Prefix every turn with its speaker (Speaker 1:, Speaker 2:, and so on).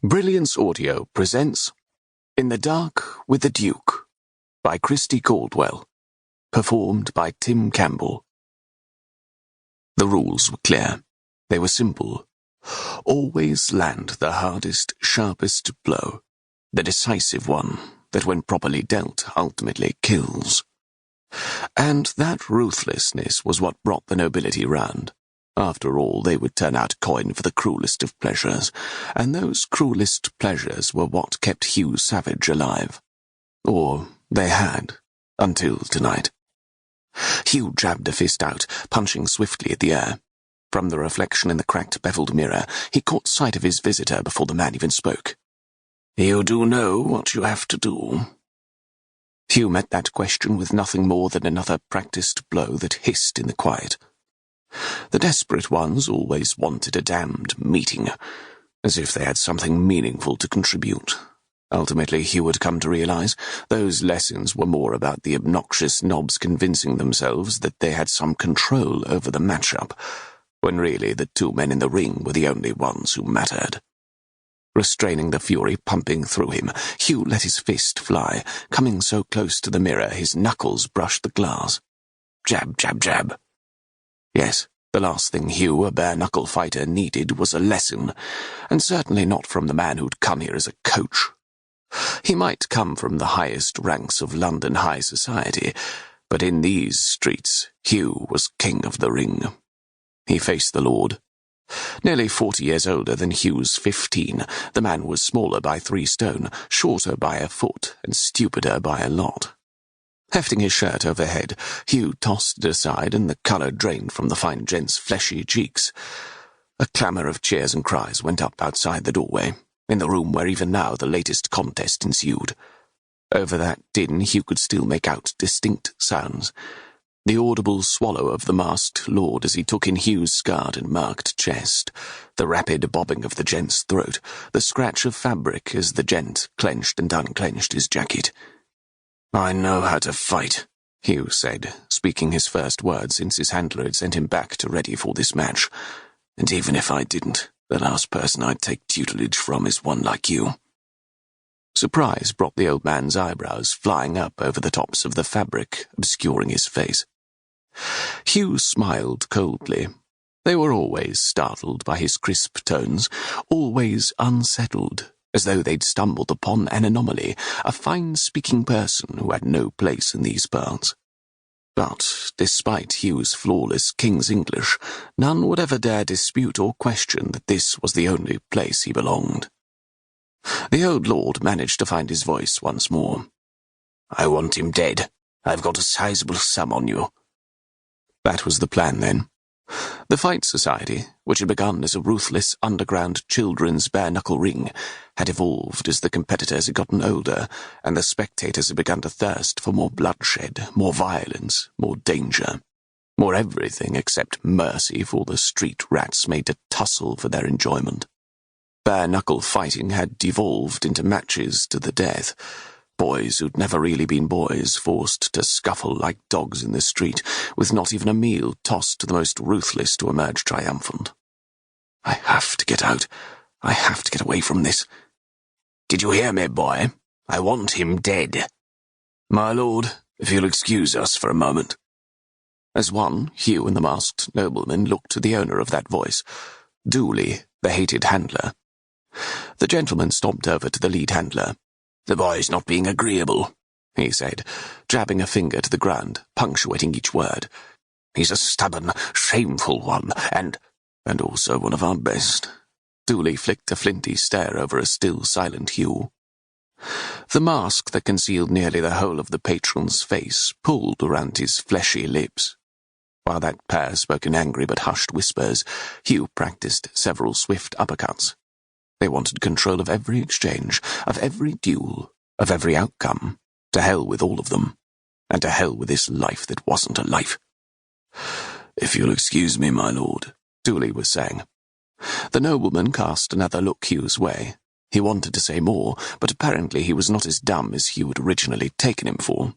Speaker 1: Brilliance Audio presents In the Dark with the Duke by Christi Caldwell, performed by Tim Campbell. The rules were clear. They were simple. Always land the hardest, sharpest blow, the decisive one that, when properly dealt, ultimately kills. And that ruthlessness was what brought the nobility round. After all, they would turn out coin for the cruelest of pleasures, and those cruelest pleasures were what kept Hugh Savage alive. Or they had, until tonight. Hugh jabbed a fist out, punching swiftly at the air. From the reflection in the cracked, beveled mirror, he caught sight of his visitor before the man even spoke. "You do know what you have to do?" Hugh met that question with nothing more than another practiced blow that hissed in the quiet. The desperate ones always wanted a damned meeting, as if they had something meaningful to contribute. Ultimately, Hugh had come to realize those lessons were more about the obnoxious knobs convincing themselves that they had some control over the match-up, when really the two men in the ring were the only ones who mattered. Restraining the fury pumping through him, Hugh let his fist fly. Coming so close to the mirror, his knuckles brushed the glass. Jab, jab, jab. Yes, the last thing Hugh, a bare-knuckle fighter, needed was a lesson, and certainly not from the man who'd come here as a coach. He might come from the highest ranks of London high society, but in these streets, Hugh was king of the ring. He faced the Lord. Nearly 40 years older than Hugh's 15, the man was smaller by 3 stone, shorter by a foot, and stupider by a lot. Hefting his shirt overhead, Hugh tossed it aside, and the colour drained from the fine gent's fleshy cheeks. A clamour of cheers and cries went up outside the doorway, in the room where even now the latest contest ensued. Over that din Hugh could still make out distinct sounds. The audible swallow of the masked lord as he took in Hugh's scarred and marked chest, the rapid bobbing of the gent's throat, the scratch of fabric as the gent clenched and unclenched his jacket. "I know how to fight," Hugh said, speaking his first words since his handler had sent him back to ready for this match. "And even if I didn't, the last person I'd take tutelage from is one like you." Surprise brought the old man's eyebrows flying up over the tops of the fabric, obscuring his face. Hugh smiled coldly. They were always startled by his crisp tones, always unsettled, as though they'd stumbled upon an anomaly, a fine-speaking person who had no place in these parts. But, despite Hugh's flawless King's English, none would ever dare dispute or question that this was the only place he belonged. The old lord managed to find his voice once more. "I want him dead. I've got a sizable sum on you." That was the plan, then. The Fight Society, which had begun as a ruthless underground children's bare-knuckle ring, had evolved as the competitors had gotten older, and the spectators had begun to thirst for more bloodshed, more violence, more danger, more everything except mercy for the street rats made to tussle for their enjoyment. Bare-knuckle fighting had devolved into matches to the death. Boys who'd never really been boys, forced to scuffle like dogs in the street, with not even a meal tossed to the most ruthless to emerge triumphant. "I have to get out. I have to get away from this." "Did you hear me, boy? I want him dead." "My lord, if you'll excuse us for a moment." As one, Hugh and the masked nobleman looked to the owner of that voice, Dooley, the hated handler. The gentleman stomped over to the lead handler. "The boy's not being agreeable," he said, jabbing a finger to the ground, punctuating each word. "He's a stubborn, shameful one, and also one of our best." Dooley flicked a flinty stare over a still silent Hugh. The mask that concealed nearly the whole of the patron's face pulled around his fleshy lips. While that pair spoke in angry but hushed whispers, Hugh practiced several swift uppercuts. They wanted control of every exchange, of every duel, of every outcome. To hell with all of them. And to hell with this life that wasn't a life. "If you'll excuse me, my lord," Dooley was saying. The nobleman cast another look Hugh's way. He wanted to say more, but apparently he was not as dumb as Hugh had originally taken him for.